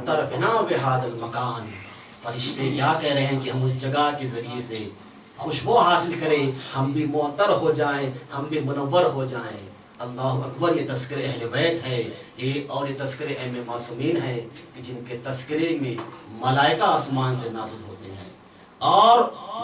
فَأَمْطَرْ بِنَا بِهَذَا الْمَكَانِ. فرشتے کیا کہہ رہے ہیں کہ ہم اس جگہ کے ذریعے سے خوشبو حاصل کریں، ہم بھی معطر ہو جائیں، ہم بھی منور ہو جائیں. اللہ اکبر. یہ تذکر اہل بیت ہے اور یہ تذکر ائمہ معصومین ہے کہ جن کے تذکرے میں ملائکہ آسمان سے نازل ہوتے ہیں، اور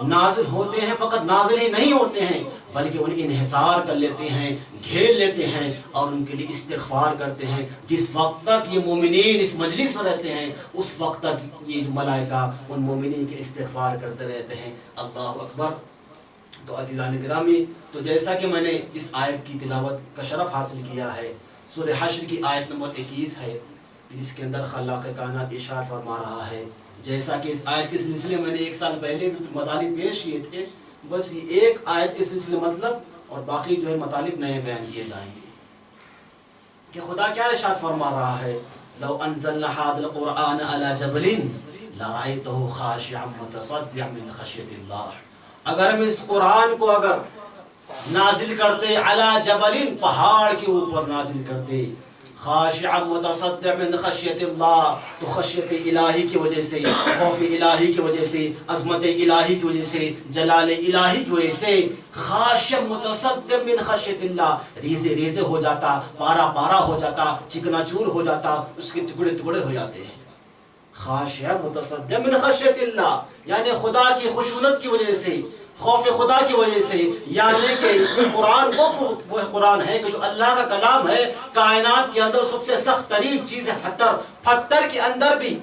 نازل ہوتے ہیں، فقط نازل ہی نہیں ہوتے ہیں بلکہ ان انحصار کر لیتے ہیں، گھیر لیتے ہیں اور ان کے لیے استغفار کرتے ہیں. جس وقت تک یہ مومنین اس مجلس میں رہتے ہیں اس وقت تک یہ جو ملائکہ ان مومنین کے استغفار کرتے رہتے ہیں. اللہ اکبر. تو عزیزان گرامی، تو جیسا کہ میں نے اس آیت کی تلاوت کا شرف حاصل کیا ہے، سورہ حشر کی آیت نمبر 21 ہے جس کے اندر خلاق کائنات ارشاد فرما رہا ہے. جیسا کہ اس آیت کے سلسلے میں نے 1 سال پہلے بھی مطالب پیش کیے تھے، بس یہ ایک آیت کے سلسلے مطلب اور باقی جو ہے مطالب نئے بیان کیے جائیں گے کہ خدا کیا ارشاد فرما رہا ہے. لو انزلنا هذا القرآن على جبل لرأيته خاشعا متصدعا من خشية الله. اگر ہم اس قرآن کو اگر نازل کرتے علی جبل، پہاڑ کے اوپر نازل کرتے، خاشعا متصدع من خشیت اللہ، تو خشیت الہی کی وجہ سے، خوف الہی کی وجہ سے، عظمت الہی کی وجہ سے، جلال الہی کی وجہ سے خاشع متصدع من خشیت اللہ، ریزے ریزے ہو جاتا، پارا پارا ہو جاتا، چکنا چور ہو جاتا، اس کے ٹکڑے ٹکڑے ہو جاتے ہیں. خاشع متصدع من خشیت اللہ یعنی خدا کی خشونت کی وجہ سے، خوف خدا کی وجہ سے. یعنی کہ قرآن وہ قرآن ہے کہ جو اللہ کا کلام ہے، کائنات کے اندر سب سے سخت ترین چیز ہے پتھر. پتھر کے اندر بھی،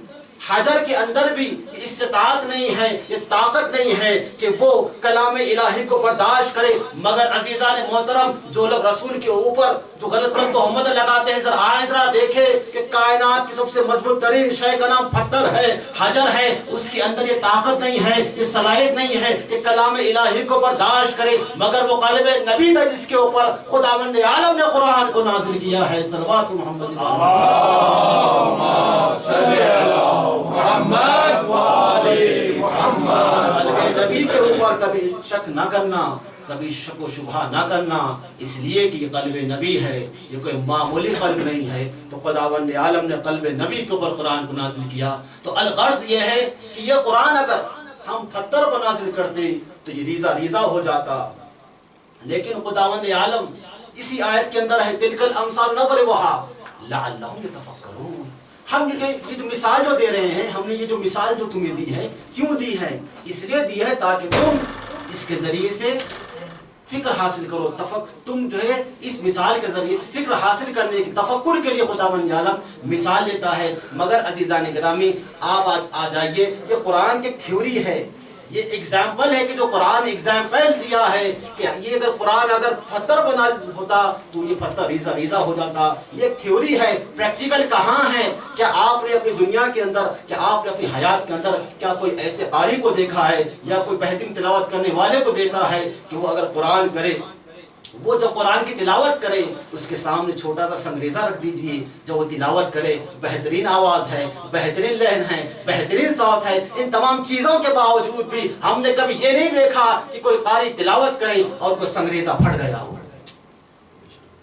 حجر کے اندر بھی یہ استطاعت نہیں ہے، یہ طاقت نہیں ہے کہ وہ کلام الہی کو برداشت کرے. مگر عزیزان محترم، جو لوگ رسول کے اوپر جو غلط غلط تہمت لگاتے ہیں، ذرا دیکھے کہ کائنات کی سب سے مضبوط ترین شے کا نام پتھر ہے، حجر ہے، اس کے اندر یہ طاقت نہیں ہے، یہ صلاحیت نہیں ہے کہ کلام الہی کو برداشت کرے. مگر وہ قلب نبی تھا جس کے اوپر خداوند عالم نے قرآن کو نازل کیا ہے. صلوات محمد محمد وآل محمد. قلب نبی کے اوپر کبھی شک نہ کرنا، کبھی شک و شبہ نہ کرنا، اس لیے کہ یہ قلب نبی ہے، یہ کوئی معمولی قلب نہیں ہے. تو خداوند عالم نے قلب نبی کے اوپر قرآن کو نازل کیا. تو الغرض یہ ہے کہ یہ قرآن اگر ہم پتھر پر نازل کرتے تو یہ ریزہ ریزہ ہو جاتا. لیکن خداوند عالم اسی آیت کے اندر ہے تلک الامثال نضربها لعلهم يتفکرون. ہم یہ جو مثال جو دے رہے ہیں، ہم نے یہ جو مثال جو تمہیں دی ہے، کیوں دی ہے؟ اس لیے دی ہے تاکہ تم اس کے ذریعے سے فکر حاصل کرو. تم جو ہے اس مثال کے ذریعے سے فکر حاصل کرنے کی، تفکر کے لیے خداوند عالم مثال لیتا ہے. مگر عزیزان گرامی، آپ آج آ جائیے، یہ قرآن کی ایک تھیوری ہے، یہ ایگزامپل ہے کہ جو قرآن ایگزامپل دیا ہے کہ یہ اگر قرآن اگر پتھر پر نازل ہوتا تو یہ پتھر ریزہ ریزہ ہو جاتا. یہ ایک تھیوری ہے. پریکٹیکل کہاں ہے؟ کیا آپ نے اپنی دنیا کے اندر، کیا آپ نے اپنی حیات کے اندر کیا کوئی ایسے قاری کو دیکھا ہے یا کوئی بہترین تلاوت کرنے والے کو دیکھا ہے کہ وہ اگر قرآن کرے، وہ جب قرآن کی تلاوت کرے اس کے سامنے چھوٹا سا سنگریزہ رکھ دیجئے، جب وہ تلاوت کرے، بہترین آواز ہے، بہترین لہن ہے، بہترین صوت ہے، ان تمام چیزوں کے باوجود بھی ہم نے کبھی یہ نہیں دیکھا کہ کوئی قاری تلاوت کرے اور کوئی سنگریزہ پھٹ گیا ہو.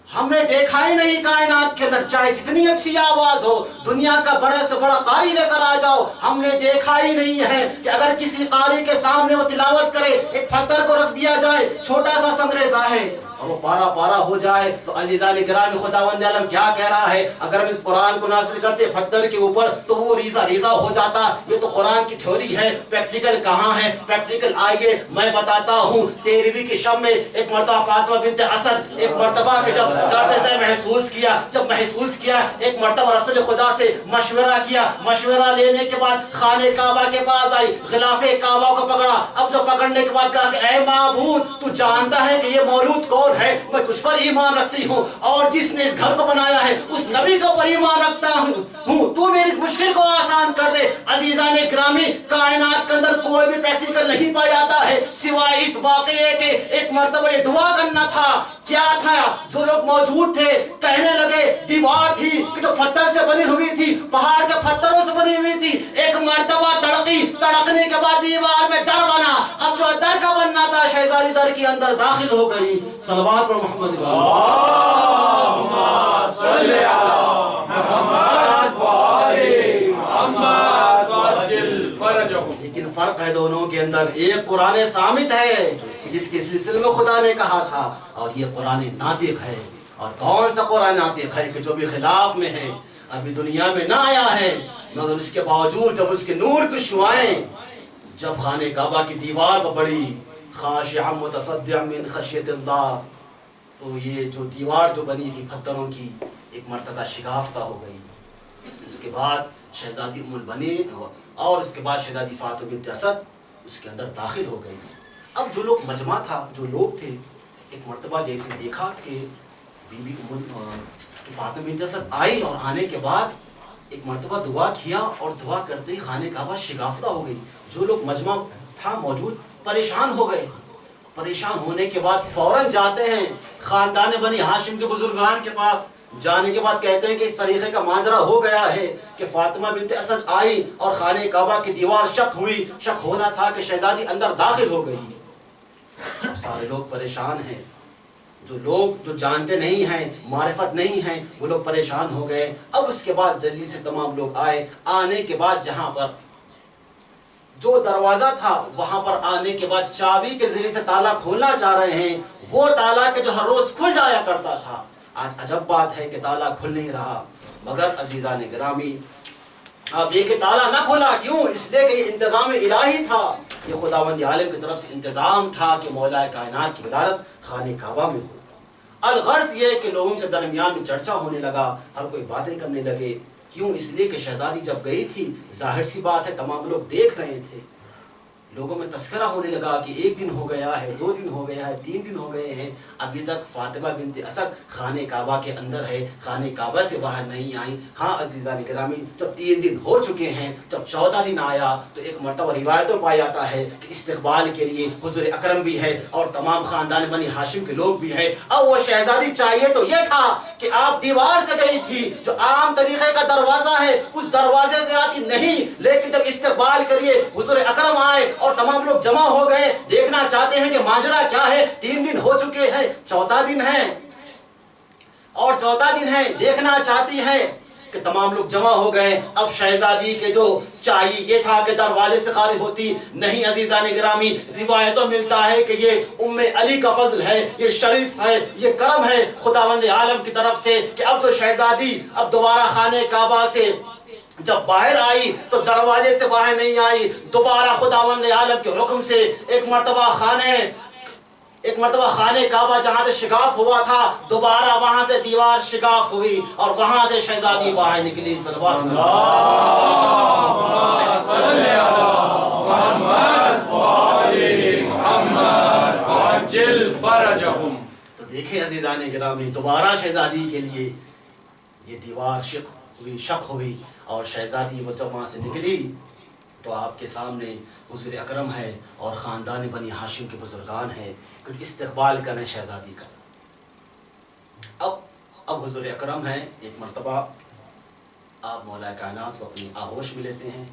ہم نے دیکھا ہی نہیں کائنات کے اندر، چاہے جتنی اچھی آواز ہو، دنیا کا بڑے سے بڑا قاری لے کر آ جاؤ، ہم نے دیکھا ہی نہیں ہے کہ اگر کسی قاری کے سامنے وہ تلاوت کرے، ایک پتھر کو رکھ دیا جائے، چھوٹا سا سنگریزہ ہے، اور وہ پارا پارا ہو جائے. تو عزیزان گرامی، خداوند عالم کیا کہہ رہا ہے؟ اگر ہم اس قرآن کو نازل کرتے پتھر کے اوپر تو وہ ریزہ ریزہ ہو جاتا. یہ تو قرآن کی تھیوری ہے. پریکٹیکل کہاں ہے؟ پریکٹیکل آئیے میں بتاتا ہوں. 13ویں کی شب میں ایک مرتبہ فاطمہ بنت اسد ایک مرتبہ کہ جب درد سے محسوس کیا ایک مرتبہ رسول خدا سے مشورہ کیا. مشورہ لینے کے بعد خانہ کعبہ کے پاس آئی، غلاف کعبہ کو پکڑا. اب جو پکڑنے کے بعد کہا کہ اے معبود، تو جانتا ہے کہ یہ مولود کون ہے؟ میں تجھ پر ایمان رکھتی ہوں اور جس نے اس گھر کو بنایا ہے اس نبی کو پر ایمان رکھتا ہوں، تو میری اس مشکل کو آسان کر دے. عزیزان گرامی، کائنات کے اندر کوئی بھی پریکٹیکل نہیں پایا جاتا ہے سوائے اس واقعے کے ایک مرتبہ یہ دعا کرنا تھا. کیا تھا؟ جو لوگ موجود تھے کہنے لگے دیوار تھی کہ جو پتھر سے بنی ہوئی تھی، پہاڑ کے پتھروں سے بنی ہوئی تھی، ایک مرتبہ تڑکی، تڑکنے کے بعد دیوار میں در بنا. اب جو در کا بننا تھا شہزادی در کے اندر داخل ہو گئی. صلوات پر محمد اللہم صلی علی محمد و آل محمد. فرق ہے دونوں کے اندر، ایک قرآن صامت ہے جس کے سلسلے میں خدا نے کہا تھا، اور یہ قرآن ناطق ہے۔ اور کون سا قرآن ناطق ہے کہ جو بھی خلاف میں ہے، ابھی دنیا میں نہ آیا ہے، مگر اس کے باوجود جب اس کے نور کی شعائیں جب خانہ کعبہ کی دیوار پر پڑی، خاشعا متصدعا من خشیت اللہ، تو یہ جو دیوار جو بنی تھی پتھروں کی ایک مرتبہ شگافتہ ہو گئی۔ اس کے بعد شہزادی ام البنین اور اس کے بعد شہزادی فاطمہ بنت اسد اس کے اندر داخل ہو گئی۔ اب جو لوگ مجمع تھا، جو لوگ تھے، ایک مرتبہ جیسے دیکھا کہ بی بی فاطمہ بنت اسد آئی، اور آنے کے بعد ایک مرتبہ دعا کیا، اور دعا کرتے ہی خانہ کعبہ شگافتہ ہو گئی۔ جو لوگ مجمع تھا موجود پریشان ہو گئے۔ پریشان ہونے کے بعد فوراً جاتے ہیں خاندان بنی ہاشم کے بزرگان کے پاس، جانے کے بعد کہتے ہیں کہ اس طریقے کا ماجرا ہو گیا ہے کہ فاطمہ بنت اسد آئی اور خانہ کعبہ کی دیوار شق ہوئی، شق ہونا تھا کہ شہزادی اندر داخل ہو گئی۔ اب سارے لوگ پریشان ہیں، جو لوگ جو جانتے نہیں ہیں، معرفت نہیں ہیں، وہ لوگ پریشان ہو گئے۔ اب اس کے بعد جلدی سے تمام لوگ آئے۔ آنے کے بعد جہاں پر جو دروازہ تھا وہاں پر آنے کے بعد چابی کے ذریعے سے تالا کھولنا چاہ رہے ہیں، وہ تالا کہ جو ہر روز کھل جایا کرتا تھا، آج عجب بات ہے کہ تالا کھل نہیں رہا۔ مگر عزیزان گرامی، آپ دیکھیں تالا نہ کھلا کیوں؟ اس لیے کہ یہ انتظام الہی تھا، یہ خداوند عالم کی طرف سے انتظام تھا کہ مولا کائنات کی ولادت خانہ کعبہ میں ہو۔ الغرض یہ کہ لوگوں کے درمیان میں چرچا ہونے لگا، ہر کوئی باتیں کرنے لگے۔ کیوں؟ اس لیے کہ شہزادی جب گئی تھی، ظاہر سی بات ہے تمام لوگ دیکھ رہے تھے، لوگوں میں تذکرہ ہونے لگا کہ 1 دن ہو گیا ہے، 2 دن ہو گیا ہے، 3 دن ہو گئے ہیں، ابھی تک فاطمہ بنت اسد خانہ کعبہ کے اندر ہے، خانہ کعبہ سے باہر نہیں آئی۔ ہاں عزیزان گرامی، جب 3 دن ہو چکے ہیں، جب 14 دن آیا تو ایک مرتبہ روایتوں پایا جاتا ہے کہ استقبال کے لیے حضور اکرم بھی ہے اور تمام خاندان بنی ہاشم کے لوگ بھی ہیں۔ اب وہ شہزادی چاہیے تو یہ تھا کہ آپ دیوار سے گئی تھی، جو عام طریقے کا دروازہ ہے اس دروازے سے آتی نہیں، لیکن جب استقبال کریے حضور اکرم آئے اور تمام لوگ جمع ہو گئے، دیکھنا چاہتے ہیں کہ ماجرا کیا ہے۔ 3 دن ہو چکے ہیں، 14 دن ہے اور 14 دن ہے، دیکھنا چاہتی ہے کہ تمام لوگ جمع ہو گئے۔ اب شہزادی کے جو چاہیے یہ تھا کہ دروازے سے خارج ہوتی نہیں۔ عزیزان گرامی، روایتوں ملتا ہے کہ یہ ام علی کا فضل ہے، یہ شریف ہے، یہ کرم ہے خداوند عالم کی طرف سے کہ اب جو شہزادی اب دوبارہ خانہ کعبہ سے جب باہر آئی تو دروازے سے باہر نہیں آئی، دوبارہ خداوند عالم کے حکم سے ایک مرتبہ خانہ کعبہ جہاں سے شگاف ہوا تھا، دوبارہ وہاں سے دیوار شگاف ہوئی اور وہاں سے شہزادی باہر نکلی۔ صلوات اللہ صلی علی محمد وآل محمد عجل فرجہم۔ تو دیکھیں عزیزان گرامی، دوبارہ شہزادی کے لیے یہ دیوار شق ہوئی اور شہزادی وہ جب وہاں سے نکلی تو آپ کے سامنے حضور اکرم ہے اور خاندان بنی ہاشم کے بزرگان ہیں، کچھ استقبال کریں شہزادی کا۔ اب حضور اکرم ہے، ایک مرتبہ آپ مولا کائنات کو اپنی آغوش میں لیتے ہیں۔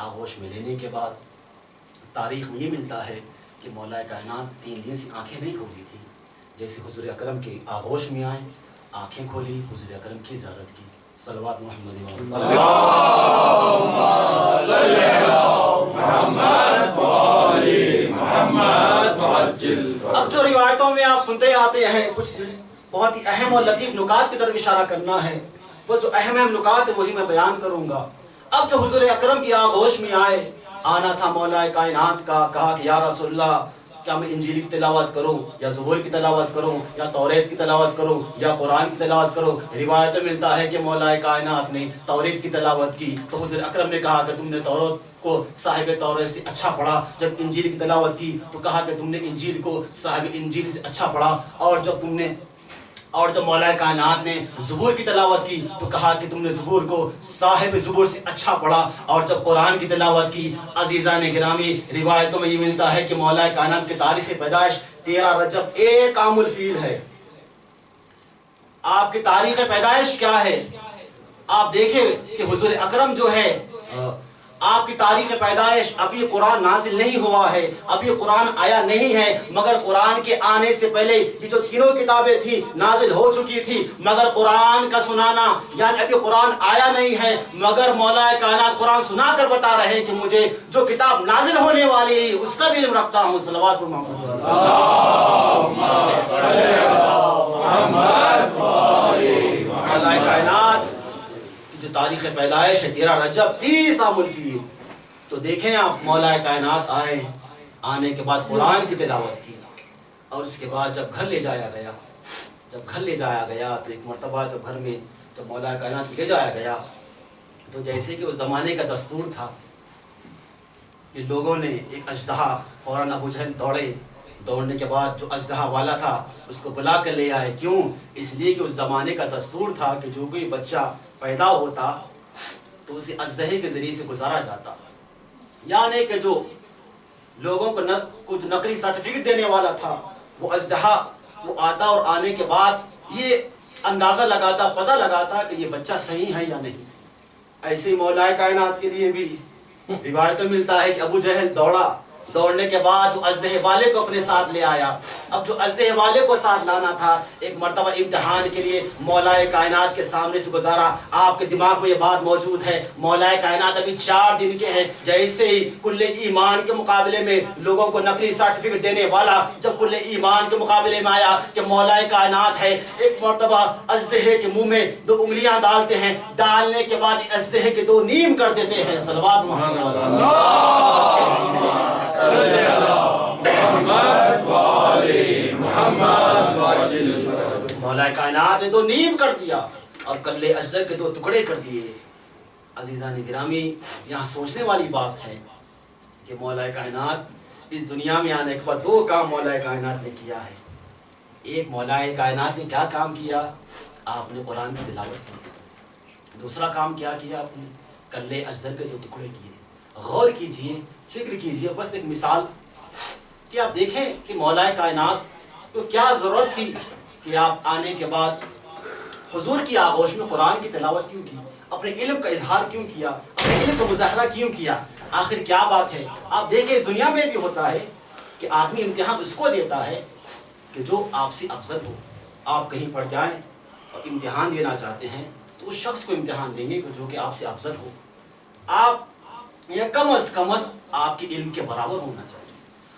آغوش میں لینے کے بعد تاریخ میں یہ ملتا ہے کہ مولا کائنات 3 دن سے آنکھیں نہیں کھولی تھی۔ جیسے حضور اکرم کے آغوش میں آئے، آنکھیں کھولی، حضور اکرم کی زیارت کی۔ صلوات محمد صلی علی محمد وآل محمد وعجل۔ اب جو روایتوں میں آپ سنتے آتے ہیں، کچھ بہت ہی اہم اور لطیف نکات کی طرف اشارہ کرنا ہے، وہ جو اہم نکات ہے وہی میں بیان کروں گا۔ اب جو حضور اکرم کی آغوش میں آئے، آنا تھا مولا کائنات کا، کہا کہ یا رسول اللہ کیا میں انجیل کی تلاوت کروں یا زبور کی تلاوت کروں یا توریت کی تلاوت کروں یا قرآن کی تلاوت کروں؟ روایت میں ملتا ہے کہ مولا کائنات نے توریت کی تلاوت کی تو حضور اکرم نے کہا کہ تم نے توریت کو صاحب توریت سے اچھا پڑھا۔ جب انجیل کی تلاوت کی تو کہا کہ تم نے انجیل کو صاحب انجیل سے اچھا پڑھا، اور جب مولا کائنات نے زبور کی تلاوت کی تو کہا کہ تم نے زبور کو صاحب زبور سے اچھا پڑھا، اور جب قرآن کی تلاوت کی۔ عزیزان گرامی، روایتوں میں یہ ملتا ہے کہ مولا کائنات کی تاریخ پیدائش 13 رجب 1 عام الفیل ہے۔ آپ کی تاریخ پیدائش کیا ہے؟ آپ دیکھیں کہ حضور اکرم جو ہے آپ کی تاریخ پیدائش اب یہ قرآن نازل نہیں ہوا ہے، اب یہ قرآن آیا نہیں ہے، مگر قرآن کے آنے سے پہلے یہ جو تینوں کتابیں تھی نازل ہو چکی تھی، مگر قرآن کا سنانا یعنی اب یہ قرآن آیا نہیں ہے، مگر مولا کائنات قرآن سنا کر بتا رہے ہیں کہ مجھے جو کتاب نازل ہونے والی ہے اس کا بھی علم رکھتا ہوں۔ صلوات پر محمد مولا کائنات جو تاریخ پیدائش ہے 13 رجب 30 عام الفیل، تو دیکھیں آپ مولا کائنات آنے کے بعد قرآن کی تلاوت کی، اور اس کے بعد جب گھر لے جایا گیا تو ایک مرتبہ جب گھر میں جب مولا کائنات لے جایا گیا تو جیسے کہ اس زمانے کا دستور تھا کہ لوگوں نے ایک اژدہا فوراً ابو جہل دوڑنے کے بعد جو اژدہا والا تھا اس کو بلا کر لے آئے۔ کیوں؟ اس لیے کہ اس زمانے کا دستور تھا کہ جو کوئی بچہ پیدا ہوتا تو اسے اژدہے کے ذریعے سے گزارا جاتا، یعنی کہ جو لوگوں کو کچھ نقلی سرٹیفکیٹ دینے والا تھا وہ اژدہا وہ آتا اور آنے کے بعد یہ اندازہ لگاتا، پتہ لگاتا کہ یہ بچہ صحیح ہے یا نہیں۔ ایسے ہی مولا کائنات کے لیے بھی روایت میں ملتا ہے کہ ابو جہل دوڑنے کے بعد وہ اژدہے والے کو اپنے ساتھ لے آیا۔ اب جو اژدہے والے کو ساتھ لانا تھا ایک مرتبہ امتحان کے لیے مولا کائنات کے سامنے سے گزارا۔ آپ کے دماغ میں یہ بات موجود ہے، مولا کائنات ابھی 4 دن کے ہیں، جیسے ہی کل ایمان کے مقابلے میں لوگوں کو نقلی سرٹیفکیٹ دینے والا جب کل ایمان کے مقابلے میں آیا کہ مولا کائنات ہے، ایک مرتبہ اژدہے کے منہ میں 2 انگلیاں ڈالتے ہیں، ڈالنے کے بعد اژدہے کے 2 نیم کر دیتے ہیں۔ صلوات محمد مولا کائنات نے 2 نیم کر دیا اور کلے اجزر کے 2 ٹکڑے کر دیے۔ عزیزان گرامی، یہاں سوچنے والی بات ہے کہ مولا کائنات اس دنیا میں آنے کے بعد 2 کام مولا کائنات نے کیا ہے۔ ایک مولا کائنات نے کیا کام کیا؟ آپ نے قرآن کی تلاوت کی۔ دوسرا کام کیا کیا؟ آپ نے کلے اجزر کے 2 ٹکڑے کیے۔ غور کیجئے، فکر کیجئے، بس ایک مثال کہ آپ دیکھیں کہ مولا کائنات کو کیا ضرورت تھی کہ آپ آنے کے بعد حضور کی آغوش میں قرآن کی تلاوت کیوں کی، اپنے علم کا اظہار کیوں کیا، اپنے علم کا مظاہرہ کیوں کیا؟ آخر کیا بات ہے؟ آپ دیکھیں اس دنیا میں بھی ہوتا ہے کہ آدمی امتحان اس کو دیتا ہے کہ جو آپ سے افضل ہو۔ آپ کہیں پر جائیں اور امتحان دینا چاہتے ہیں تو اس شخص کو امتحان دیں گے جو کہ آپ سے افضل ہو۔ آپ یا کم از کم آپ کے علم کے برابر ہونا چاہیے۔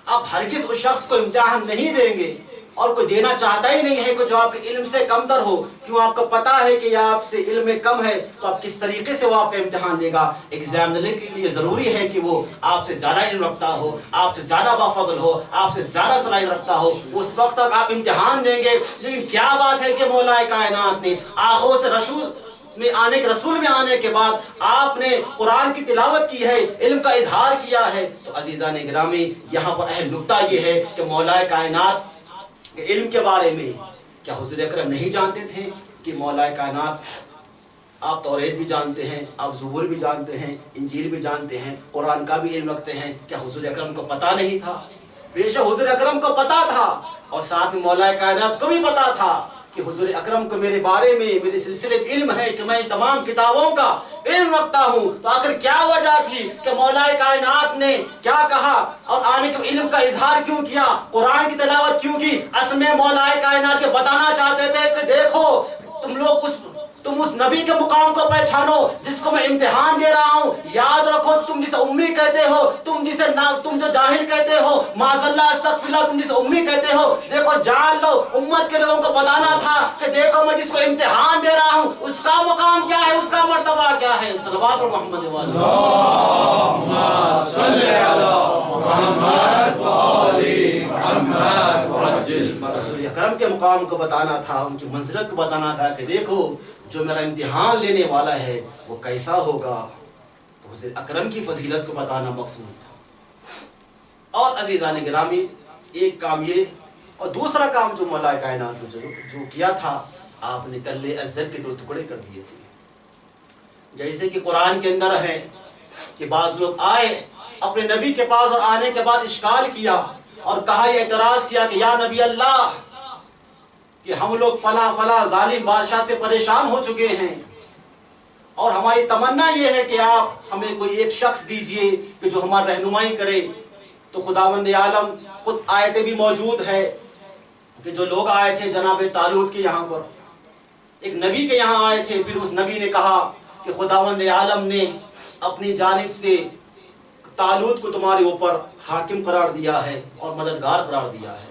آپ ہرگز اس شخص کو امتحان نہیں دیں گے اور کوئی دینا چاہتا ہی نہیں ہے کہ جو آپ کے علم سے کم تر ہو۔ کیوں؟ آپ کو پتا ہے کہ یہ آپ سے علم میں کم ہے تو آپ کس طریقے سے وہ آپ کا امتحان دے گا۔ ایگزام دینے کے لیے ضروری ہے کہ وہ آپ سے زیادہ علم رکھتا ہو، آپ سے زیادہ بافضل ہو، آپ سے زیادہ صلاحیت رکھتا ہو، اس وقت تک آپ امتحان دیں گے۔ لیکن کیا بات ہے کہ مولا کائنات نے آغوش رسول میں آنے کے بعد آپ نے قرآن کی تلاوت کی ہے، علم کا اظہار کیا ہے۔ تو عزیزان گرامی، یہاں پر اہم نکتہ یہ ہے کہ مولا کائنات کے علم کے بارے میں کیا حضور اکرم نہیں جانتے تھے کہ مولا کائنات آپ توریت بھی جانتے ہیں، آپ زبور بھی جانتے ہیں، انجیل بھی جانتے ہیں، قرآن کا بھی علم رکھتے ہیں، کیا حضور اکرم کو پتہ نہیں تھا؟ بے شک حضور اکرم کو پتہ تھا، اور ساتھ میں مولا کائنات کو بھی پتہ تھا کہ حضور اکرم کو میرے بارے میں میرے سلسلے علم ہے کہ میں تمام کتابوں کا علم رکھتا ہوں۔ تو آخر کیا وجہ تھی کہ مولا کائنات نے کیا کہا اور آنے کے علم کا اظہار کیوں کیا، قرآن کی تلاوت کیوں کی؟ اصل میں مولا کائنات یہ بتانا چاہتے تھے کہ دیکھو تم اس نبی کے مقام کو پہچانو جس کو میں امتحان دے رہا ہوں۔ یاد رکھو تم جسے امی کہتے ہو، تم جو جاہل کہتے ہو، معاذ اللہ استغفر اللہ، تم جسے امی کہتے ہو، دیکھو جان لو امت کے لوگوں کو بتانا تھا کہ دیکھو میں جس کو امتحان دے رہا ہوں اس کا مقام کیا ہے، اس کا مرتبہ کیا ہے۔ صلوات محمد اللہم صلی علی محمد و آل محمد وعجل۔ رسول اکرم کے مقام کو بتانا تھا، ان کی منزلت کو بتانا تھا کہ دیکھو جو میرا امتحان لینے والا ہے وہ کیسا ہوگا۔ تو حضور اکرم کی فضیلت کو بتانا مقصود تھا۔ اور عزیزان گرامی، ایک کام یہ اور دوسرا کام جو مولا کائنات نے جو کیا تھا، آپ نے کلے ازر کے 2 ٹکڑے کر دیے تھے۔ جیسے کہ قرآن کے اندر ہے کہ بعض لوگ آئے اپنے نبی کے پاس اور آنے کے بعد اشکال کیا اور کہا، یہ اعتراض کیا کہ یا نبی اللہ کہ ہم لوگ فلاں ظالم بادشاہ سے پریشان ہو چکے ہیں اور ہماری تمنا یہ ہے کہ آپ ہمیں کوئی ایک شخص دیجئے کہ جو ہماری رہنمائی کرے۔ تو خداوند عالم خود آیتیں بھی موجود ہے کہ جو لوگ آئے تھے جناب طالوت کے یہاں پر، ایک نبی کے یہاں آئے تھے، پھر اس نبی نے کہا کہ خداوند عالم نے اپنی جانب سے طالوت کو تمہارے اوپر حاکم قرار دیا ہے اور مددگار قرار دیا ہے۔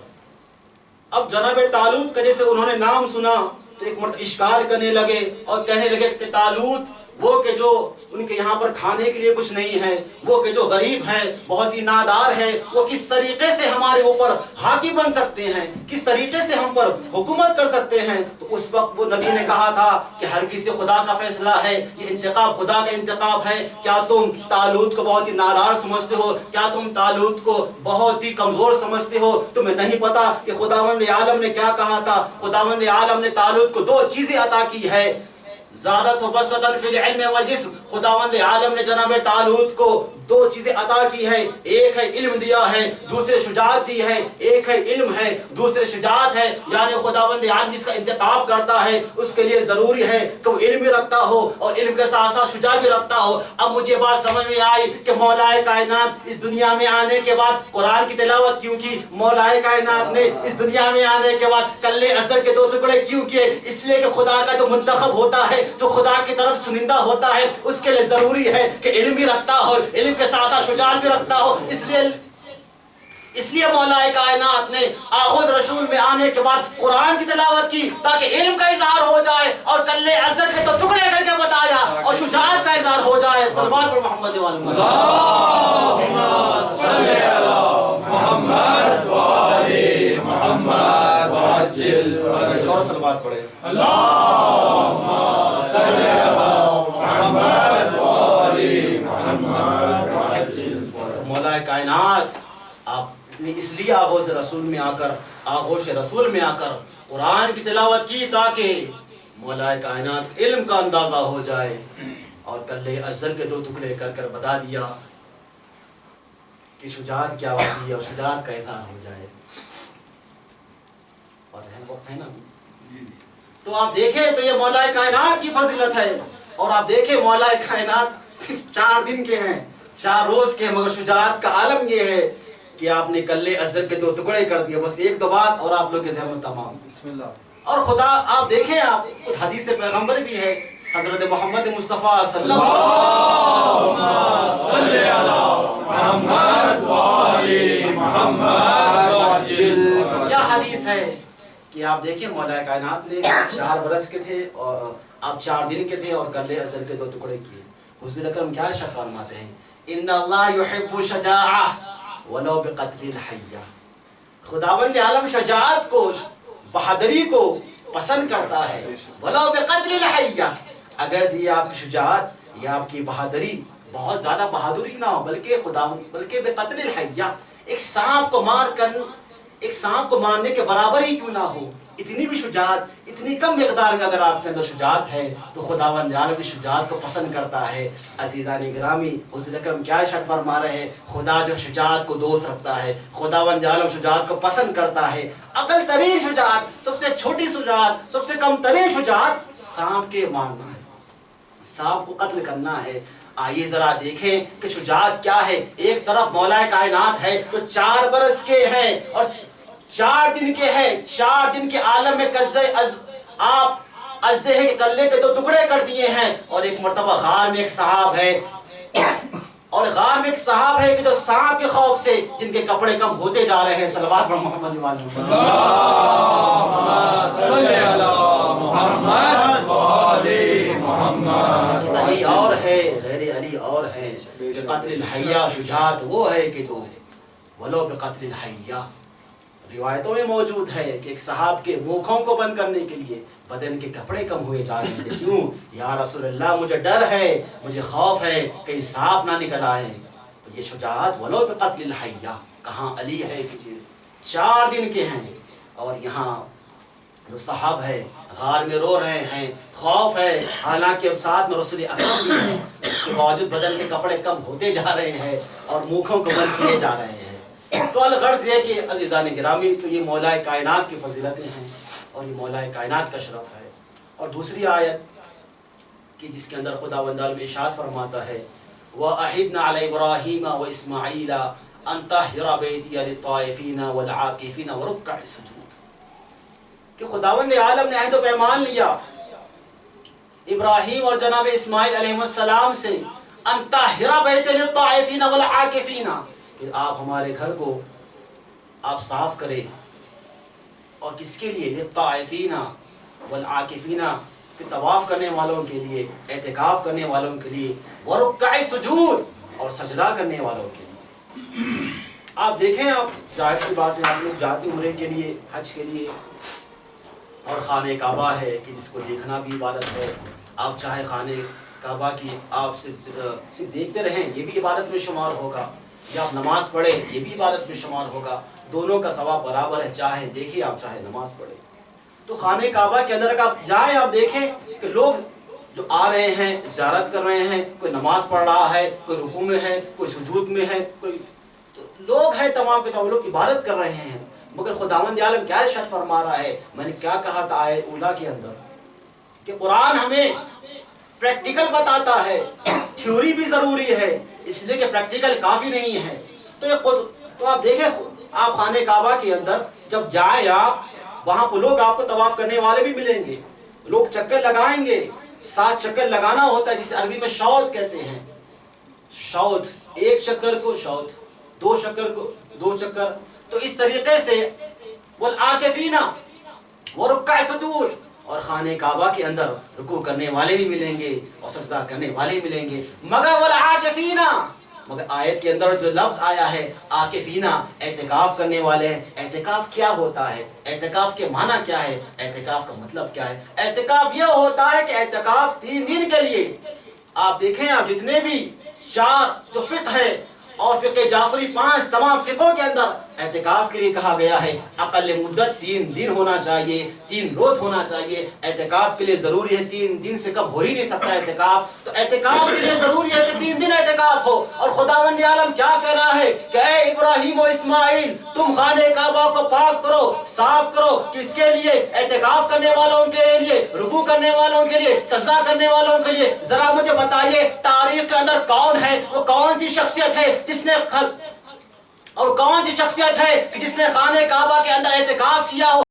اب جناب طالوت کا جیسے انہوں نے نام سنا تو ایک مرتبہ اشکال کرنے لگے اور کہنے لگے کہ طالوت وہ کہ جو ان کے یہاں پر کھانے کے لیے کچھ نہیں ہے، وہ کہ جو غریب ہے، بہت ہی نادار ہے، وہ کس طریقے سے ہمارے اوپر حاکم بن سکتے ہیں، کس طریقے سے ہم پر حکومت کر سکتے ہیں۔ تو اس وقت وہ نبی نے کہا تھا کہ ہر کسی خدا کا فیصلہ ہے، یہ انتخاب خدا کا انتخاب ہے۔ کیا تم طالوت کو بہت ہی نادار سمجھتے ہو؟ کیا تم طالوت کو بہت ہی کمزور سمجھتے ہو؟ تمہیں نہیں پتا کہ خداوند عالم نے کیا کہا تھا؟ خداوند عالم نے طالوت کو 2 چیزیں عطا کی ہے، زادت و بسطن فی العلم والجسم۔ خداوند عالم نے جناب طالوت کو 2 چیزیں عطا کی ہے، ایک ہے علم دیا ہے، دوسرے شجاعت دی ہے۔ ایک ہے علم ہے، دوسرے شجاعت ہے، یعنی خداوند عالم جس کا انتخاب کرتا ہے اس کے لیے ضروری ہے کہ وہ علم بھی رکھتا ہو اور علم کے ساتھ ساتھ شجاعت بھی رکھتا ہو۔ اب مجھے بات سمجھ میں آئی کہ مولا کائنات اس دنیا میں آنے کے بعد قرآن کی تلاوت کیوں کی؟ مولا کائنات نے اس دنیا میں آنے کے بعد کلے ازر کے 2 ٹکڑے کیوں کیے؟ اس لیے کہ خدا کا جو منتخب ہوتا ہے، جو خدا کی طرف چنندہ ہوتا ہے، اس کے لیے ضروری ہے کہ علم بھی رکھتا ہو، علم کے ساتھ ساتھ شجاعت بھی رکھتا ہو۔ اس لیے مولا کائنات نے آغوز رسول میں آنے کے بعد قرآن کی تلاوت کی تاکہ علم کا اظہار ہو جائے اور کلے ازر کے تو ٹکڑے کر کے بتایا اور شجاعت کا اظہار ہو جائے۔ صلوات پر محمد اللہم صلی علی محمد وآل محمد وعجل فرجہ۔ اور صلوات پڑھے۔ اللہم صلی علی محمد وآل محمد وعجل فرجہ۔ مولا کائنات آپ نے اس لیے آغوش رسول میں آ کر قرآن کی تلاوت کی تاکہ مولا کائنات علم کا اندازہ ہو جائے، اور کلے ازر کے 2 ٹکڑے کر کر بتا دیا کہ شجاعت کیا ہوتی ہے اور شجاعت کا اظہار ہو جائے۔ اور وقت ہے نا، تو آپ دیکھیں تو یہ مولا کائنات کی فضیلت ہے، اور آپ دیکھیں مولا کائنات صرف 4 دن کے ہیں، 4 روز کے، مگر شجاعت کا عالم یہ ہے کہ آپ نے کلے ازر کے 2 ٹکڑے کر دیے۔ بس 1-2 بات اور آپ لوگ کے ذہن میں تمام۔ بسم اللہ۔ اور خدا آپ دیکھیں، آپ حدیث پیغمبر بھی ہے، حضرت محمد مصطفیٰ صلی اللہ صلی علی محمد وآل محمد وعجل فرجہ۔ کیا حدیث ہے کہ آپ دیکھیں مولا کائنات نے 4 برس کے تھے اور آپ 4 دن کے تھے اور کلے ازر کے 2 ٹکڑے کیے۔ حضور اکرم کیا ارشاد فرماتے ہیں؟ ان اللہ یحب شجاعہ ولو بقتل الحیہ۔ خداوند عالم شجاعت کو، بہادری کو پسند کرتا ہے، ولو بقتل الحیہ، اگر یہ آپ کی شجاعت یا آپ کی بہادری بہت زیادہ بہادری نہ ہو، بلکہ بقتل الحیہ، ایک سانپ کو مارنے کے برابر ہی کیوں نہ ہو، اتنی بھی شجاعت، اتنی کم مقدار میں اگر آپ کے اندر شجاعت ہے تو خداوند عالم کی شجاعت کو پسند کرتا ہے۔ عزیزان گرامی، حضور اکرم کیا ارشاد فرما رہے ہیں؟ خدا جو شجاعت کو دوست رکھتا ہے، خداوند عالم شجاعت کو پسند کرتا ہے۔ اقل ترین شجاعت، سب سے چھوٹی شجاعت، سب سے کم ترین شجاعت سانپ کے مارنا ہے، سانپ کو قتل کرنا ہے۔ آئیے ذرا دیکھیں کہ شجاعت کیا ہے۔ ایک طرف مولا کائنات ہے تو 4 برس کے ہیں اور 4 دن کے ہیں، 4 دن کے عالم میں آپ اژدہے کے کلے کے 2 ٹکڑے کر دیے ہیں، اور ایک مرتبہ غار میں ایک صحاب ہے، اور غار میں ایک صحاب ہے کہ جو سانپ کے خوف سے جن کے کپڑے کم ہوتے جا رہے ہیں۔ صلوات پر محمد اللہم صلی علی محمد وآل محمد۔ علی اور ہے، غیر علی اور ہے۔ قتل الحیہ، شجاعت وہ ہے کہ جو ولو بقتل الحیہ، روایتوں میں موجود ہے کہ ایک صحاب کے منہوں کو بند کرنے کے لیے بدن کے کپڑے کم ہوئے جا رہے ہیں۔ کیوں؟ یا رسول اللہ مجھے ڈر ہے، مجھے خوف ہے کہ سانپ نہ نکل آئے۔ تو یہ شجاعت ولو بقتل الحیہ، کہاں علی ہے کہ 4 دن کے ہیں، اور یہاں جو صحاب ہے غار میں رو رہے ہیں، خوف ہے، حالانکہ ساتھ میں رسول اکرم بھی ہیں، اس کے باوجود بدن کے کپڑے کم ہوتے جا رہے ہیں اور منہوں کو بند کیے جا رہے ہیں۔ تو الغرض یہ کہ عزیزان گرامی، تو یہ مولا کائنات کی فضیلتیں ہیں اور یہ مولا کائنات کا شرف ہے۔ اور دوسری آیت کہ جس کے اندر خداوند عالم ارشاد فرماتا ہے وَأَعِدْنَا عَلَى إِبْرَاهِيمَ وَإِسْمَاعِيلَ أَن طَهِّرَ بَيْتِيَ لِلطَّائِفِينَ وَالْعَاكِفِينَ وَرُكَّعِ السُّجُودِ کہ خداوند عالم نے عہد و پیمان لیا ابراہیم اور جناب اسماعیل علیہ السلام سے ان طَهِّرَ بَيْتِيَ لِلطَّائِفِينَ وَالْعَاكِفِينَ کہ آپ ہمارے گھر کو آپ صاف کریں اور کس کے لیے للطائفین والعاکفین کہ طواف کرنے والوں کے لیے اعتکاف کرنے والوں کے لیے ورکع سجود اور سجدہ کرنے والوں کے لیے آپ دیکھیں آپ ظاہر سی بات ہے آپ لوگ جاتے عمرے کے لیے حج کے لیے اور خانہ کعبہ ہے کہ جس کو دیکھنا بھی عبادت ہے آپ چاہے خانہ کعبہ کی آپ صرف دیکھتے رہیں یہ بھی عبادت میں شمار ہوگا یا آپ نماز پڑھیں یہ بھی عبادت میں شمار ہوگا دونوں کا ثواب برابر ہے چاہے دیکھیں آپ چاہے نماز پڑھیں تو خانہ کعبہ کے اندر اگر آپ جائیں آپ دیکھیں کہ لوگ جو آ رہے ہیں زیارت کر رہے ہیں کوئی نماز پڑھ رہا ہے کوئی رکوع میں ہے کوئی سجود میں ہے کوئی تو لوگ ہیں تمام کے تمام لوگ عبادت کر رہے ہیں مگر خداوند عالم کیا ارشاد فرما رہا ہے میں نے کیا کہا تھا آیت اولا کے اندر کہ قرآن ہمیں پریکٹیکل بتاتا ہے تھیوری بھی ضروری ہے اس لیے کہ پریکٹیکل کافی نہیں ہے تو آپ دیکھیں آپ خانہ کعبہ کے اندر جب جائیں آپ وہاں پہ لوگ آپ کو طواف کرنے والے بھی ملیں گے لوگ چکر لگائیں گے 7 چکر لگانا ہوتا ہے جسے عربی میں شوط کہتے ہیں شوط ایک چکر کو شوط 2 چکر کو 2 چکر تو اس طریقے سے والعاکفین ورکع سجود اور خانہ کعبہ کے اندر رکوع کرنے والے بھی ملیں گے اور سجدہ کرنے والے بھی ملیں گے مگر والعاکفین مگر آیت کے اندر جو لفظ آیا ہے عاکفین اعتکاف کرنے والے ہیں اعتکاف کیا ہوتا ہے اعتکاف کے معنی کیا ہے اعتکاف کا مطلب کیا ہے اعتکاف یہ ہوتا ہے کہ اعتکاف 3 دن کے لیے آپ دیکھیں آپ جتنے بھی 4 جو فقہ ہے اور فقہ جعفری 5 تمام فقہوں کے اندر اعتکاف کے لیے کہا گیا ہے اقل مدت 3 دن ہونا چاہیے 3 روز ہونا چاہیے اعتکاف کے لیے ضروری ہے 3 دن سے کم ہو ہی نہیں سکتا اعتکاف تو اعتکاف کے لیے ضروری ہے کہ 3 دن اعتکاف ہو اور خداوند عالم کیا کہہ رہا ہے کہ اے ابراہیم و اسماعیل تم خانہ کعبہ کو پاک کرو صاف کرو کس کے لیے اعتکاف کرنے والوں کے لیے رکوع کرنے والوں کے لیے سجدہ کرنے والوں کے لیے ذرا مجھے بتائیے تاریخ کے اندر کون ہے وہ کون سی شخصیت ہے جس نے اور کون سی شخصیت ہے کہ جس نے خانہ کعبہ کے اندر اعتکاف کیا ہو